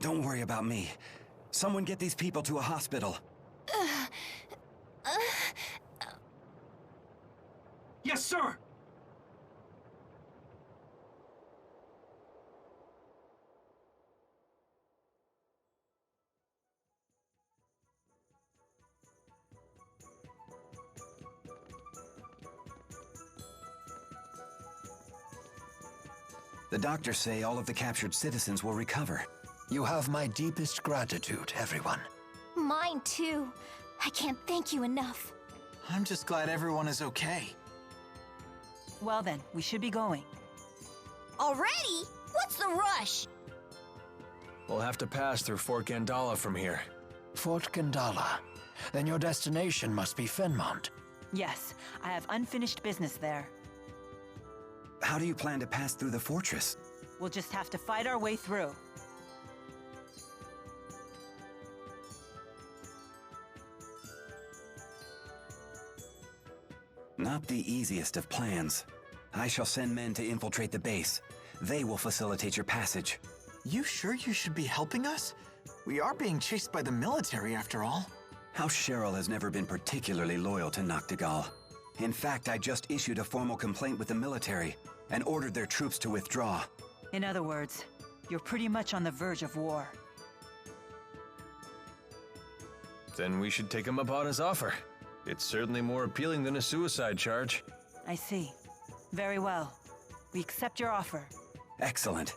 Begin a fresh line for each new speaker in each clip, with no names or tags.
Don't worry about me. Someone get these people to a hospital.
Yes, sir!
The doctors say all of the captured citizens will recover.
You have my deepest gratitude, everyone.
Mine too. I can't thank you enough.
I'm just glad everyone is okay.
Well then, we should be going.
Already? What's the rush?
We'll have to pass through Fort Gandala from here.
Fort Gandala. Then your destination must be Fenmont.
Yes, I have unfinished business there.
How do you plan to pass through the fortress?
We'll just have to fight our way through.
Not the easiest of plans. I shall send men to infiltrate the base. They will facilitate your passage.
You sure you should be helping us? We are being chased by the military after all.
House Cheryl has never been particularly loyal to Noctigal. In fact, I just issued a formal complaint with the military and ordered their troops to withdraw.
In other words, you're pretty much on the verge of war.
Then we should take him up on his offer. It's certainly more appealing than a suicide charge.
I see. Very well. We accept your offer.
Excellent.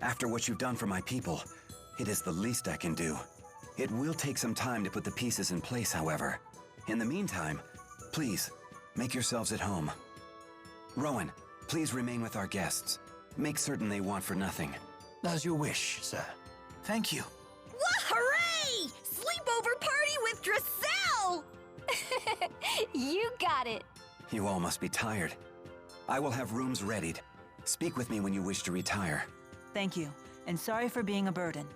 After what you've done for my people, it is the least I can do. It will take some time to put the pieces in place, however. In the meantime, please, make yourselves at home. Rowan, please remain with our guests. Make certain they want for nothing.
As you wish, sir.
Thank you.
Hooray! Sleepover party with Dressel! You got it.
You all must be tired. I will have rooms readied. Speak with me when you wish to retire.
Thank you, and sorry for being a burden.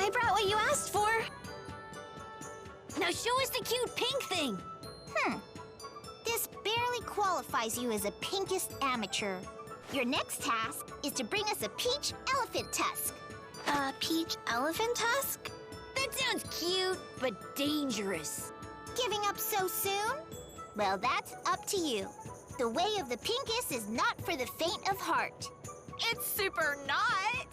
I brought what you asked for. Now show us the cute pink thing. This barely qualifies you as a pinkest amateur. Your next task is to bring us a peach elephant tusk. A peach elephant tusk? That sounds cute, but dangerous. Giving up so soon? Well, that's up to you. The way of the pinkest is not for the faint of heart. It's super not!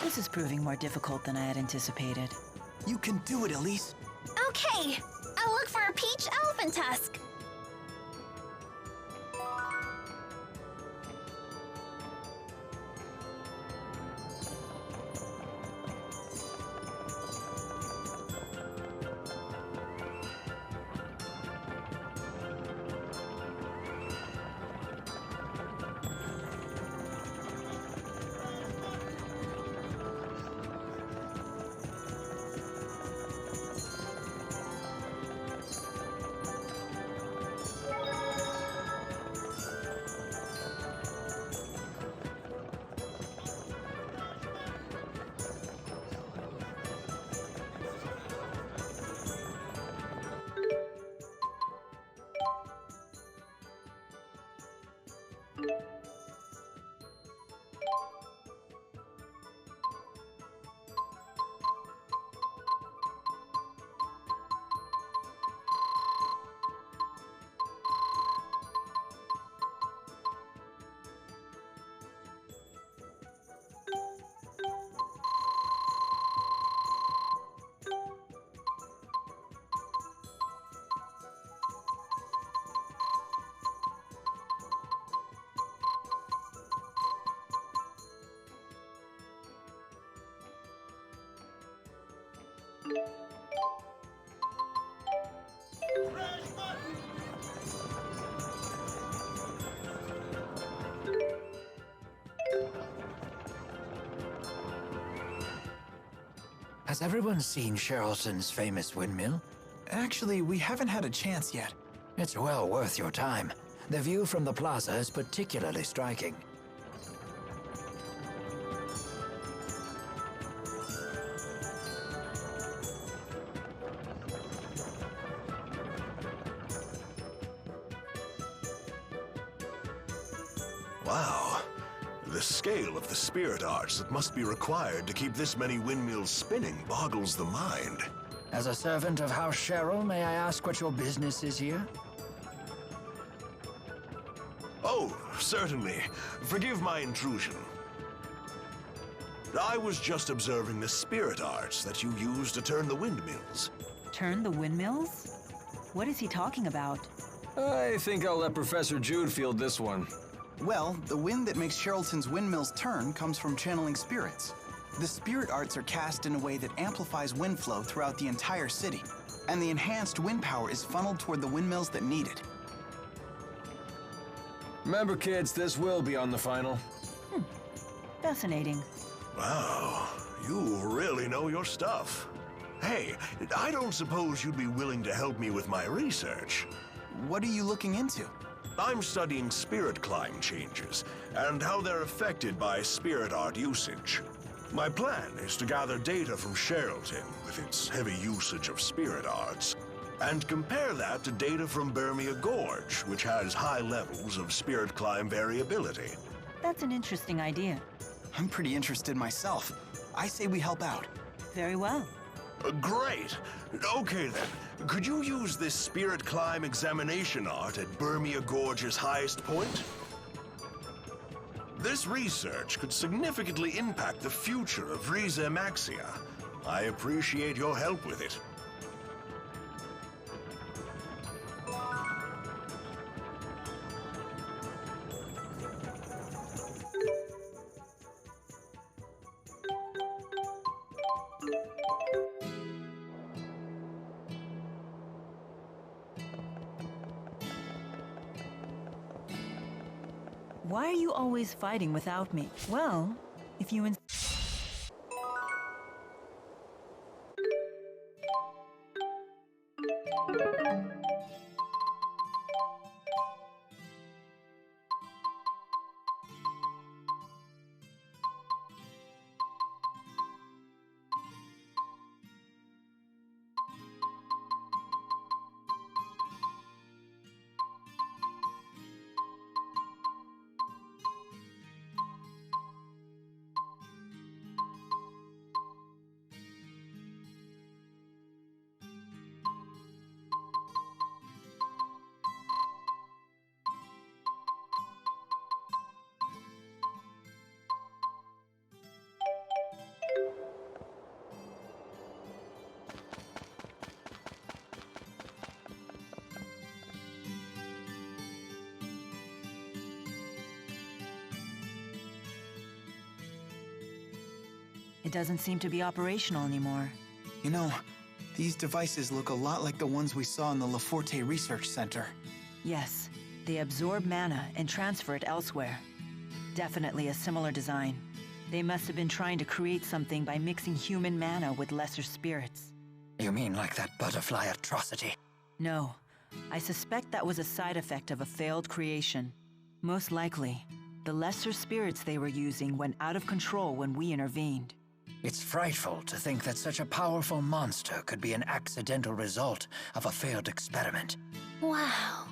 This is proving more difficult than I had anticipated.
You can do it, Elise.
Okay, I'll look for a peach elephant tusk.
Has everyone seen Cherylson's famous windmill?
Actually, we haven't had a chance yet.
It's well worth your time. The view from the plaza is particularly striking.
Wow. The scale of the spirit arts that must be required to keep this many windmills spinning boggles the mind.
As a servant of House Cheryl, may I ask what your business is here?
Oh, certainly. Forgive my intrusion. I was just observing the spirit arts that you use to turn the windmills.
Turn the windmills? What is he talking about?
I think I'll let Professor Jude field this one.
Well, the wind that makes Sherrilton's windmills turn comes from channeling spirits. The spirit arts are cast in a way that amplifies wind flow throughout the entire city, and the enhanced wind power is funneled toward the windmills that need it.
Remember, kids, this will be on the final.
Fascinating.
Wow, you really know your stuff. Hey, I don't suppose you'd be willing to help me with my research.
What are you looking into?
I'm studying spirit climb changes and how they're affected by spirit art usage. My plan is to gather data from Sherrilton with its heavy usage of spirit arts and compare that to data from Burmia Gorge, which has high levels of spirit climb variability.
That's an interesting idea.
I'm pretty interested myself. I say we help out.
Very well.
Great. Okay then, could you use this spirit climb examination art at Burmia Gorge's highest point? This research could significantly impact the future of Riza Maxia. I appreciate your help with it.
Why are you always fighting without me? Well, if you It doesn't seem to be operational anymore.
You know, these devices look a lot like the ones we saw in the Laforte Research Center.
Yes, they absorb mana and transfer it elsewhere. Definitely a similar design. They must have been trying to create something by mixing human mana with lesser spirits.
You mean like that butterfly atrocity?
No, I suspect that was a side effect of a failed creation. Most likely, the lesser spirits they were using went out of control when we intervened.
It's frightful to think that such a powerful monster could be an accidental result of a failed experiment.
Wow.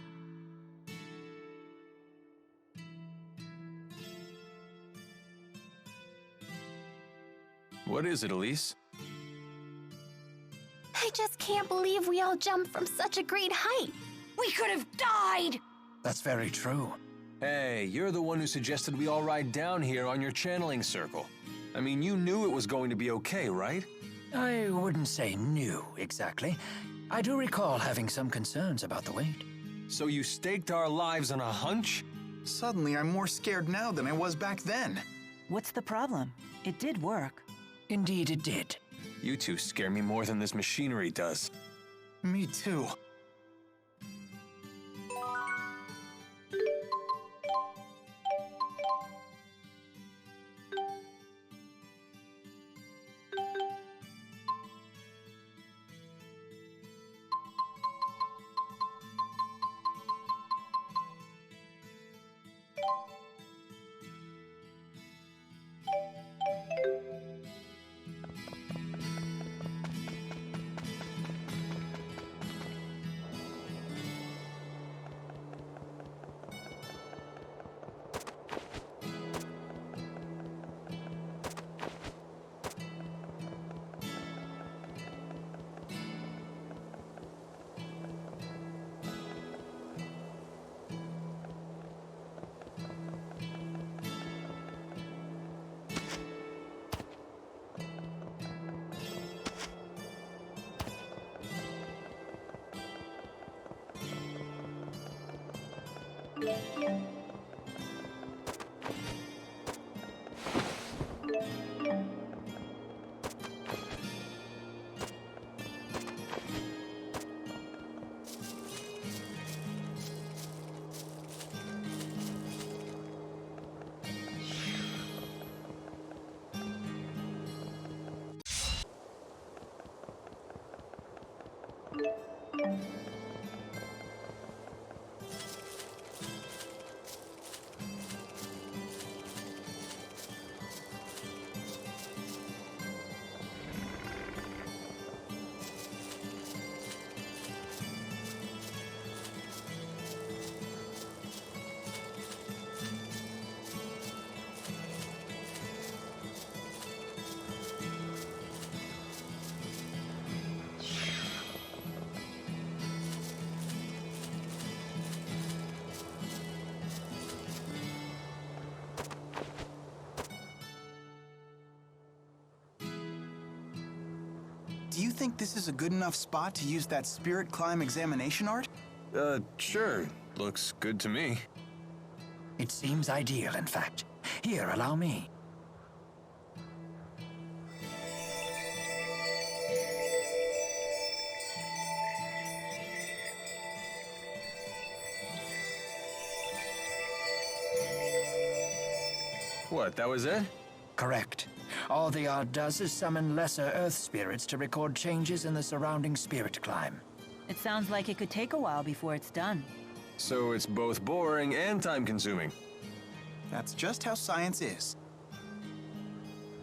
What is it, Elise?
I just can't believe we all jumped from such a great height. We could have died!
That's very true.
Hey, you're the one who suggested we all ride down here on your channeling circle. I mean, you knew it was going to be okay, right?
I wouldn't say new, exactly. I do recall having some concerns about the weight.
So you staked our lives on a hunch?
Suddenly, I'm more scared now than I was back then.
What's the problem? It did work.
Indeed it did.
You two scare me more than this machinery does.
Me too. Do you think this is a good enough spot to use that spirit climb examination art?
Sure. Looks good to me.
It seems ideal, in fact. Here, allow me.
What, that was it?
Correct. All the art does is summon lesser Earth spirits to record changes in the surrounding spirit climb.
It sounds like it could take a while before it's done.
So it's both boring and time-consuming.
That's just how science is.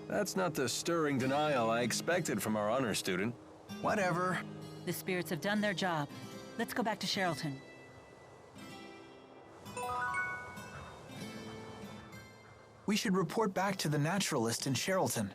That's not the stirring denial I expected from our honor student.
Whatever.
The spirits have done their job. Let's go back to Sherrilton.
We should report back to the naturalist in Sherrilton.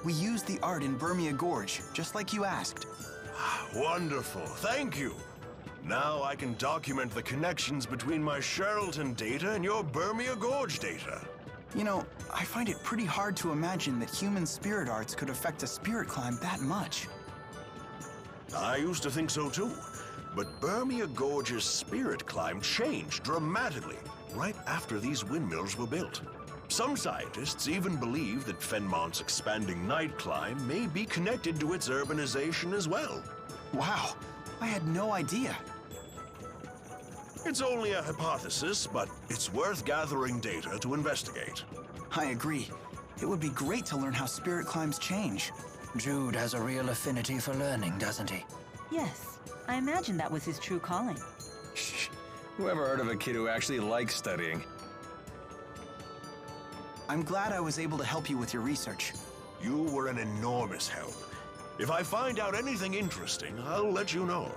We used the art in Burmia Gorge, just like you asked.
Wonderful, thank you. Now I can document the connections between my Sherrilton data and your Burmia Gorge data.
You know, I find it pretty hard to imagine that human spirit arts could affect a spirit climb that much.
I used to think so too, but Burmia Gorge's spirit climb changed dramatically right after these windmills were built. Some scientists even believe that Fenmont's expanding night climb may be connected to its urbanization as well.
Wow, I had no idea.
It's only a hypothesis, but it's worth gathering data to investigate.
I agree. It would be great to learn how spirit climbs change.
Jude has a real affinity for learning, doesn't he?
Yes, I imagine that was his true calling.
Shh. Whoever heard of a kid who actually likes studying?
I'm glad I was able to help you with your research.
You were an enormous help. If I find out anything interesting, I'll let you know.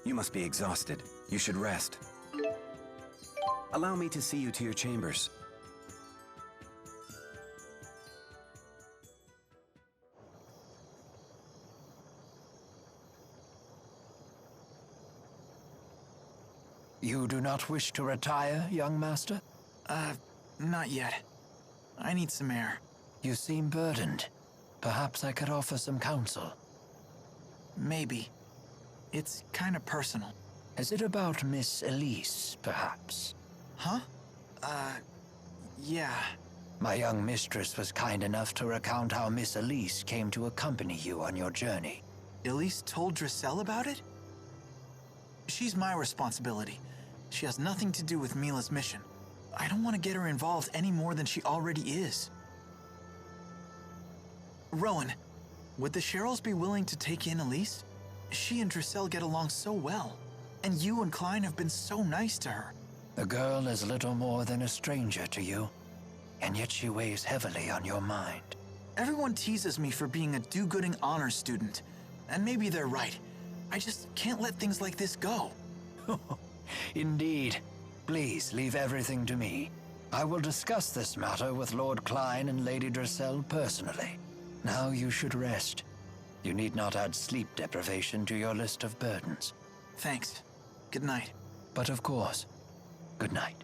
You must be exhausted. You should rest. Allow me to see you to your chambers.
You do not wish to retire, young master?
Not yet. I need some air.
You seem burdened. Perhaps I could offer some counsel.
Maybe. It's kind of personal.
Is it about Miss Elise, perhaps?
Huh? Yeah.
My young mistress was kind enough to recount how Miss Elise came to accompany you on your journey.
Elise told Drissel about it? She's my responsibility. She has nothing to do with Mila's mission. I don't want to get her involved any more than she already is. Rowan, would the Sherrills be willing to take in Elise? She and Drissel get along so well, and you and Klein have been so nice to her.
The girl is little more than a stranger to you, and yet she weighs heavily on your mind.
Everyone teases me for being a do-gooding honors student, and maybe they're right. I just can't let things like this go.
Indeed. Please leave everything to me. I will discuss this matter with Lord Klein and Lady Drissel personally. Now you should rest. You need not add sleep deprivation to your list of burdens.
Thanks. Good night.
But of course, good night.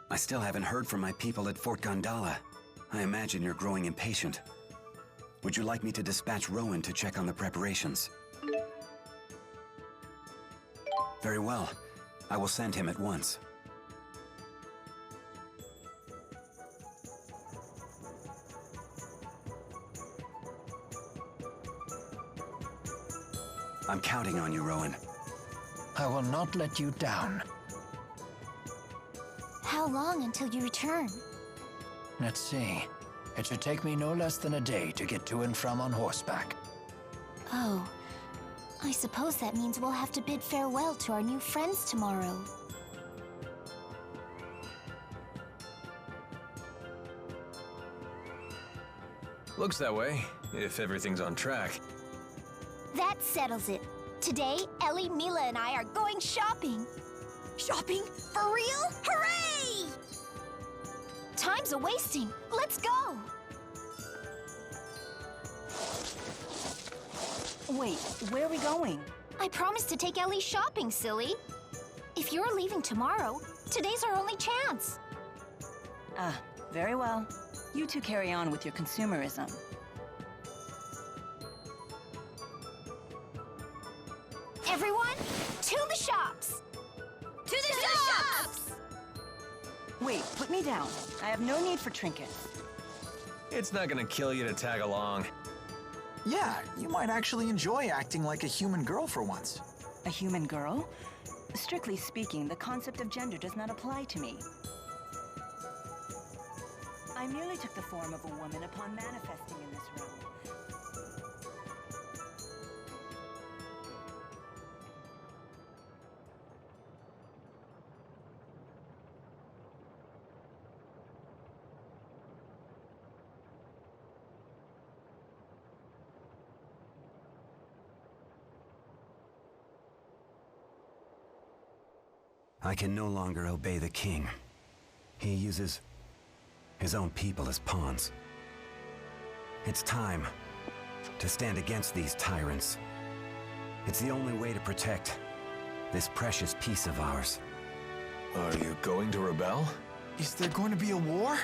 I still haven't heard from my people at Fort Gondala. I imagine you're growing impatient. Would you like me to dispatch Rowan to check on the preparations? Very well. I will send him at once. I'm counting on you, Rowan.
I will not let you down.
How long until you return?
Let's see. It should take me no less than a day to get to and from on horseback.
Oh, I suppose that means we'll have to bid farewell to our new friends tomorrow.
Looks that way, if everything's on track.
That settles it. Today, Ellie, Mila, and I are going shopping. Shopping? For real? Hooray! Time's a-wasting. Let's go!
Wait, where are we going?
I promised to take Ellie shopping, silly. If you're leaving tomorrow, today's our only chance.
Ah, very well. You two carry on with your consumerism.
Everyone, to the shops! To the shops!
Wait, put me down. I have no need for trinkets.
It's not gonna kill you to tag along.
Yeah, you might actually enjoy acting like a human girl for once.
A human girl? Strictly speaking, the concept of gender does not apply to me. I merely took the form of a woman upon manifesting in this realm.
I can no longer obey the king. He uses his own people as pawns. It's time to stand against these tyrants. It's the only way to protect this precious piece of ours.
Are you going to rebel?
Is there going to be a war?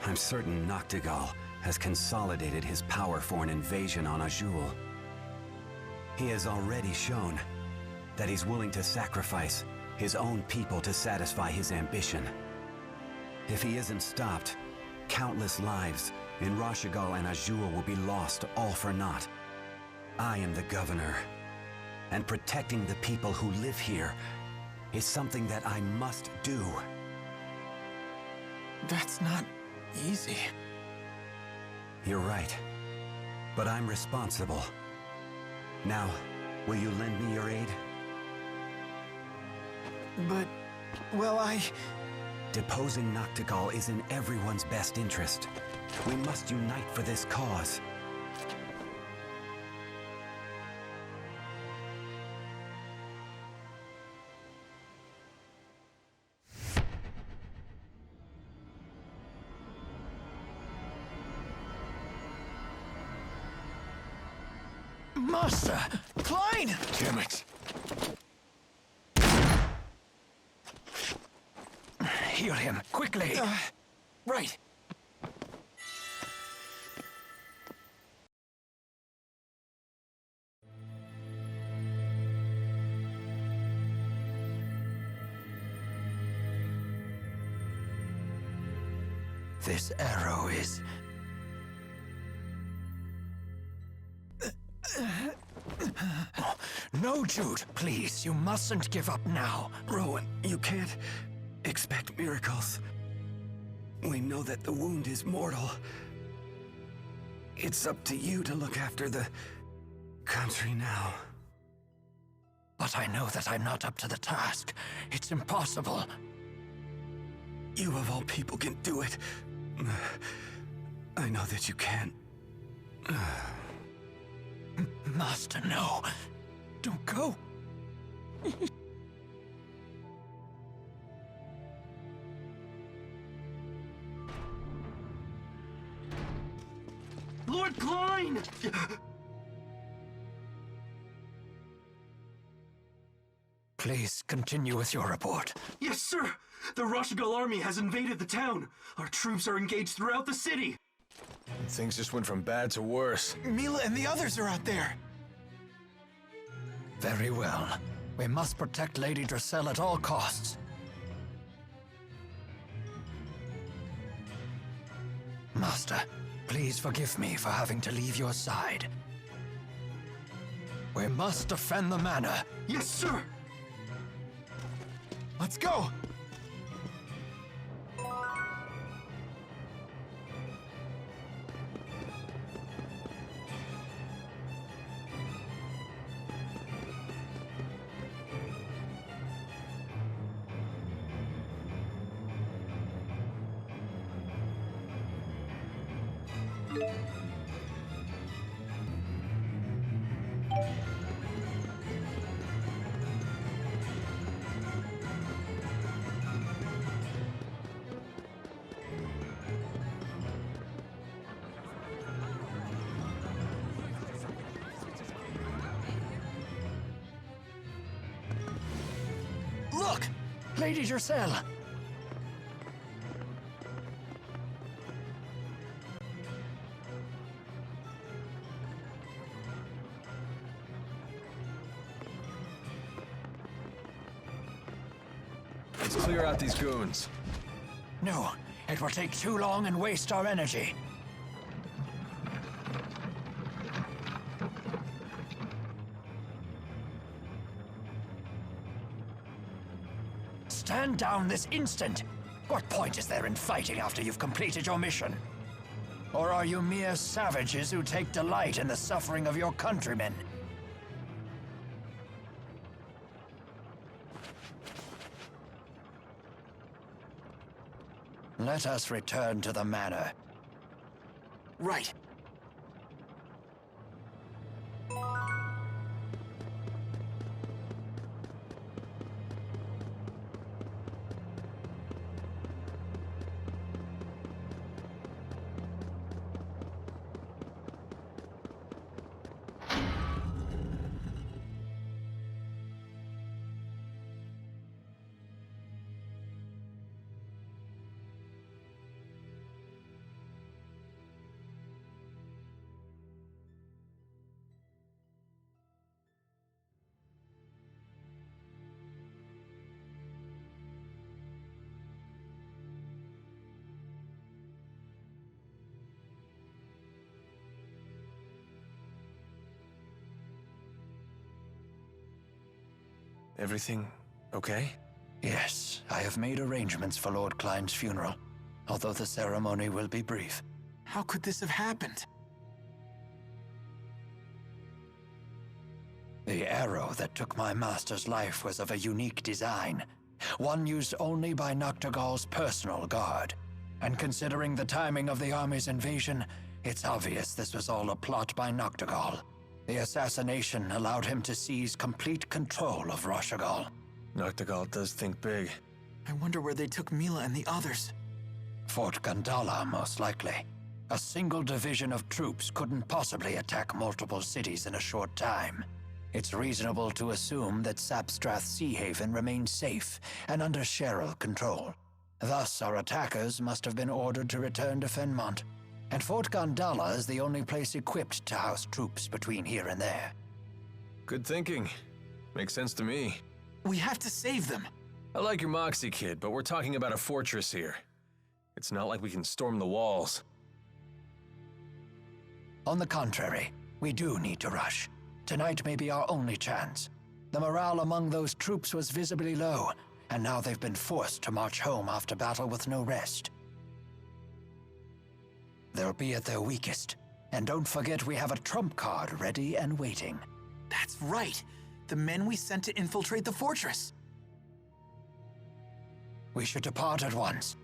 I'm certain Noctigal has consolidated his power for an invasion on Azul. He has already shown that he's willing to sacrifice his own people to satisfy his ambition. If he isn't stopped, countless lives in Rashigal and Azul will be lost all for naught. I am the governor, and protecting the people who live here is something that I must do.
That's not easy.
You're right. But I'm responsible. Now, will you lend me your aid?
But, well,
Deposing Noctigal is in everyone's best interest. We must unite for this cause.
Master! Klein!
Damn it.
Heal him, quickly!
right.
This arrow is... No, Jude, please, you mustn't give up now.
Rowan, you can't expect miracles. We know that the wound is mortal. It's up to you to look after the country now.
But I know that I'm not up to the task. It's impossible.
You of all people can do it. I know that you can.
Master, no. Don't go.
Lord Klein!
Please continue with your report.
Yes, sir! The Rashagal army has invaded the town. Our troops are engaged throughout the city.
Things just went from bad to worse.
Mila and the others are out there.
Very well. We must protect Lady Dracel at all costs. Master, please forgive me for having to leave your side. We must defend the manor.
Yes, sir!
Let's go.
Look! Lady Dracel!
Let's clear out these goons.
No, it will take too long and waste our energy. Stand down this instant! What point is there in fighting after you've completed your mission? Or are you mere savages who take delight in the suffering of your countrymen? Let us return to the manor.
Right.
Everything okay?
Yes, I have made arrangements for Lord Klein's funeral, although the ceremony will be brief.
How could this have happened?
The arrow that took my master's life was of a unique design, one used only by Noctigal's personal guard. And considering the timing of the army's invasion, it's obvious this was all a plot by Noctigal. The assassination allowed him to seize complete control of Rashagal.
Noctigal does think big.
I wonder where they took Mila and the others.
Fort Gandala, most likely. A single division of troops couldn't possibly attack multiple cities in a short time. It's reasonable to assume that Sapstrath Sea Haven remains safe and under Cheryl control. Thus, our attackers must have been ordered to return to Fenmont, and Fort Gandala is the only place equipped to house troops between here and there.
Good thinking. Makes sense to me.
We have to save them.
I like your moxie, kid, but we're talking about a fortress here. It's not like we can storm the walls.
On the contrary, we do need to rush. Tonight may be our only chance. The morale among those troops was visibly low, and now they've been forced to march home after battle with no rest. They'll be at their weakest, and don't forget we have a trump card ready and waiting.
That's right. The men we sent to infiltrate the fortress.
We should depart at once.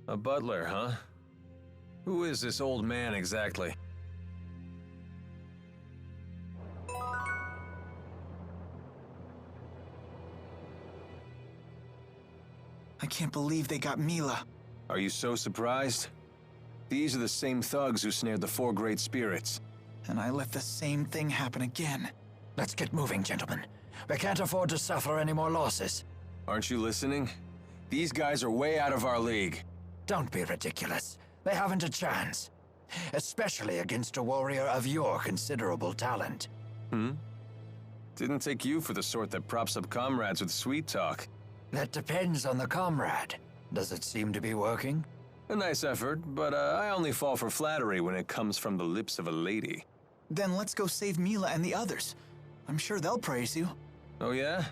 A butler, huh? Who is this old man exactly?
I can't believe they got Mila.
Are you so surprised? These are the same thugs who snared the four great spirits.
And I let the same thing happen again.
Let's get moving, gentlemen. We can't afford to suffer any more losses.
Aren't you listening? These guys are way out of our league.
Don't be ridiculous. They haven't a chance. Especially against a warrior of your considerable talent.
Didn't take you for the sort that props up comrades with sweet talk.
That depends on the comrade. Does it seem to be working?
A nice effort, but I only fall for flattery when it comes from the lips of a lady.
Then let's go save Mila and the others. I'm sure they'll praise you.
Oh yeah?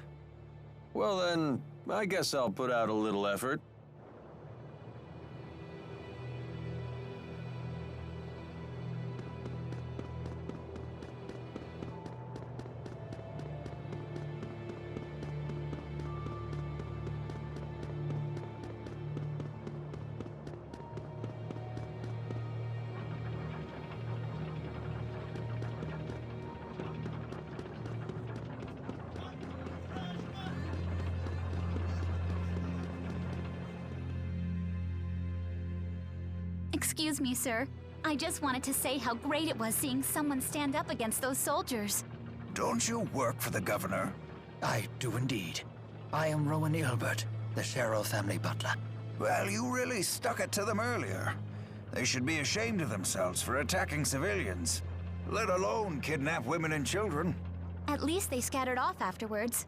Well then, I guess I'll put out a little effort.
Excuse me, sir. I just wanted to say how great it was seeing someone stand up against those soldiers.
Don't you work for the governor? I do indeed. I am Rowan Ilbert, the Cheryl family butler.
Well, you really stuck it to them earlier. They should be ashamed of themselves for attacking civilians, let alone kidnap women and children.
At least they scattered off afterwards.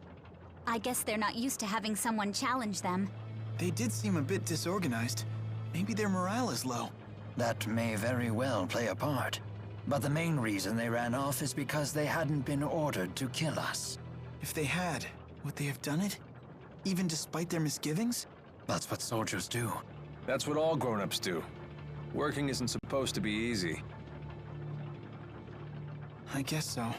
I guess they're not used to having someone challenge them.
They did seem a bit disorganized. Maybe their morale is low.
That may very well play a part. But the main reason they ran off is because they hadn't been ordered to kill us.
If they had, would they have done it? Even despite their misgivings?
That's what soldiers do.
That's what all grown-ups do. Working isn't supposed to be easy.
I guess so.